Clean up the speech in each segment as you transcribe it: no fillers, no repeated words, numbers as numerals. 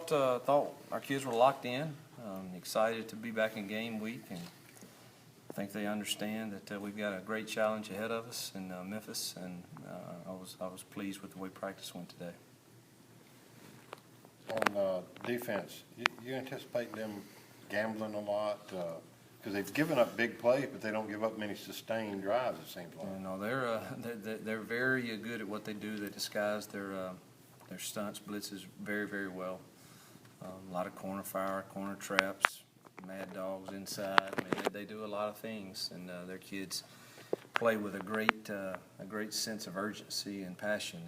Thought our kids were locked in, excited to be back in game week, and I think they understand that we've got a great challenge ahead of us in Memphis, and I was pleased with the way practice went today. On defense, you anticipate them gambling a lot? Because they've given up big plays, but they don't give up many sustained drives, it seems like. You know, they're very good at what they do. They disguise their stunts, blitzes very, very well. A lot of corner fire, corner traps, mad dogs inside. I mean, they do a lot of things, and their kids play with a great sense of urgency and passion,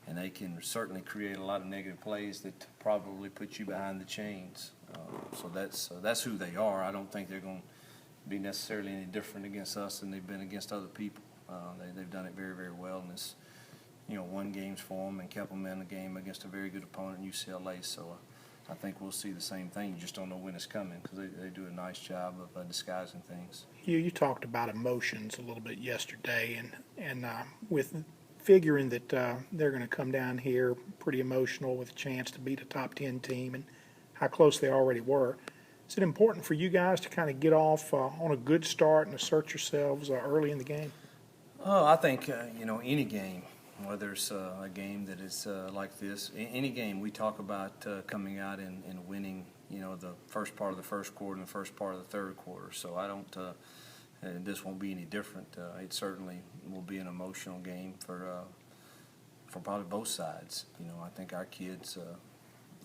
and they can certainly create a lot of negative plays that probably put you behind the chains. So that's who they are. I don't think they're going to be necessarily any different against us than they've been against other people. They've done it very, very well, and it's won games for them and kept them in a game against a very good opponent, UCLA. So I think we'll see the same thing. You just don't know when it's coming because they do a nice job of disguising things. You talked about emotions a little bit yesterday, and with figuring that they're going to come down here pretty emotional with a chance to beat a top 10 team and how close they already were. Is it important for you guys to kind of get off on a good start and assert yourselves early in the game? Oh, I think, any game, whether it's a game that is like this, any game we talk about coming out and winning, the first part of the first quarter and the first part of the third quarter. So I don't, this won't be any different. It certainly will be an emotional game for probably both sides. I think our kids,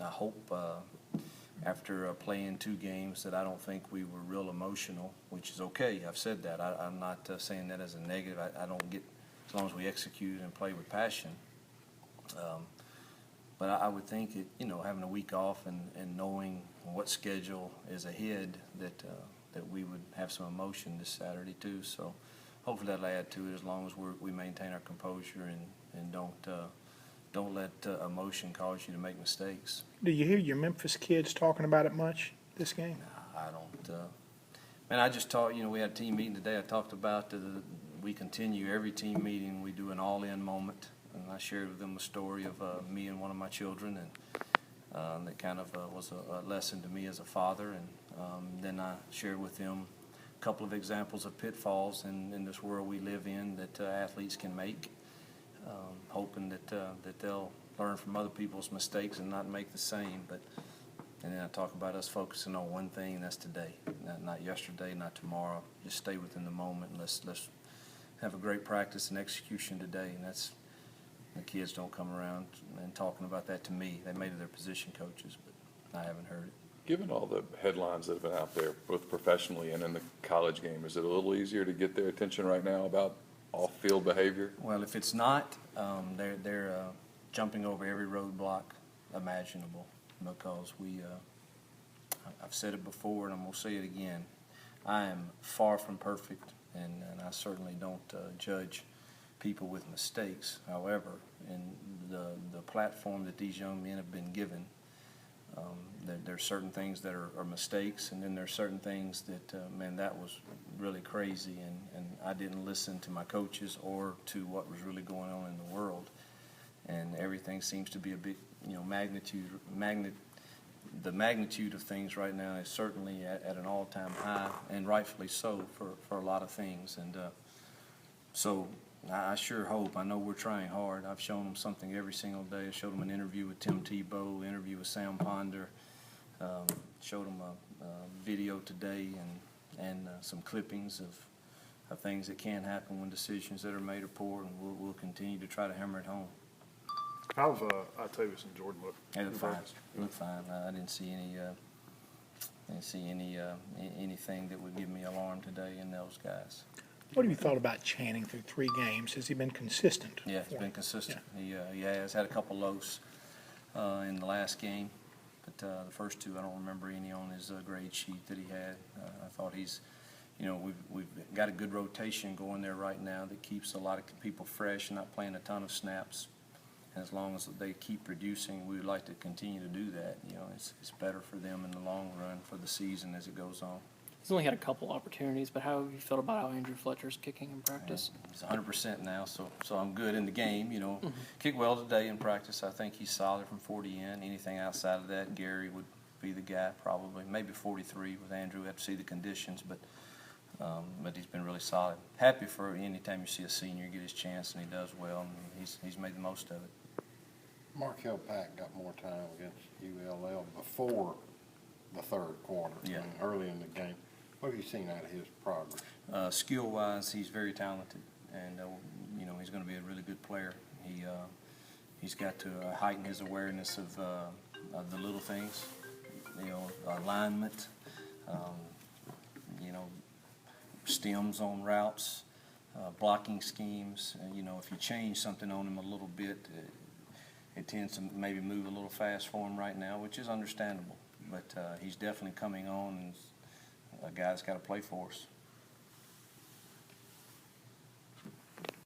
I hope after playing 2 games that I don't think we were real emotional, which is okay. I've said that. I'm not saying that as a negative. I don't get, as long as we execute and play with passion. But I would think that, having a week off and knowing what schedule is ahead, that we would have some emotion this Saturday too. So hopefully that'll add to it as long as we maintain our composure and don't let emotion cause you to make mistakes. Do you hear your Memphis kids talking about it much this game? I don't. Man, I just talked, we had a team meeting today. I talked about we continue every team meeting. We do an all-in moment. And I shared with them a story of me and one of my children, and that kind of was a lesson to me as a father. And then I shared with them a couple of examples of pitfalls in this world we live in that athletes can make, hoping that they'll learn from other people's mistakes and not make the same. And then I talk about us focusing on one thing, and that's today, not yesterday, not tomorrow. Just stay within the moment, and let's have a great practice and execution today. And that's, the kids don't come around and talking about that to me. They may to their position coaches, but I haven't heard it. Given all the headlines that have been out there, both professionally and in the college game, is it a little easier to get their attention right now about off-field behavior? Well, if it's not, they're jumping over every roadblock imaginable because I've said it before and I'm going to say it again. I am far from perfect, and I certainly don't judge people with mistakes. However, in the platform that these young men have been given, there are certain things that are mistakes, and then there are certain things that, man, that was really crazy, and I didn't listen to my coaches or to what was really going on in the world. And everything seems to be a big, the magnitude of things right now is certainly at an all-time high, and rightfully so for a lot of things. And so I sure hope, I know we're trying hard. I've shown them something every single day. I showed them an interview with Tim Tebow, interview with Sam Ponder, showed them a video today and some clippings of things that can happen when decisions that are made are poor, and we'll continue to try to hammer it home. How's Octavius and Jordan look? They look fine. Look fine. I didn't see anything that would give me alarm today in those guys. What have you thought about Channing through 3 games? Has he been consistent? Yeah, he's been consistent. Yeah. He has had a couple lows in the last game, but the first 2 I don't remember any on his grade sheet that he had. I thought he's, we've got a good rotation going there right now that keeps a lot of people fresh and not playing a ton of snaps. And as long as they keep producing, we would like to continue to do that. It's better for them in the long run for the season as it goes on. He's only had a couple opportunities, but how have you felt about how Andrew Fletcher's kicking in practice? He's 100% now, so I'm good in the game, you know. Kicked well today in practice. I think he's solid from 40 in. Anything outside of that, Gary would be the guy probably. Maybe 43 with Andrew. We have to see the conditions, but he's been really solid. Happy for any time you see a senior get his chance and he does well, and he's made the most of it. Markel Pack got more time against ULL before the third quarter. Yeah. I mean, early in the game. What have you seen out of his progress? Skill-wise, he's very talented, and you know, he's going to be a really good player. He's got to heighten his awareness of the little things, you know, alignment, you know, stems on routes, blocking schemes. And, you know, if you change something on him a little bit, it tends to maybe move a little fast for him right now, which is understandable. But he's definitely coming on and a guy that's got to play for us.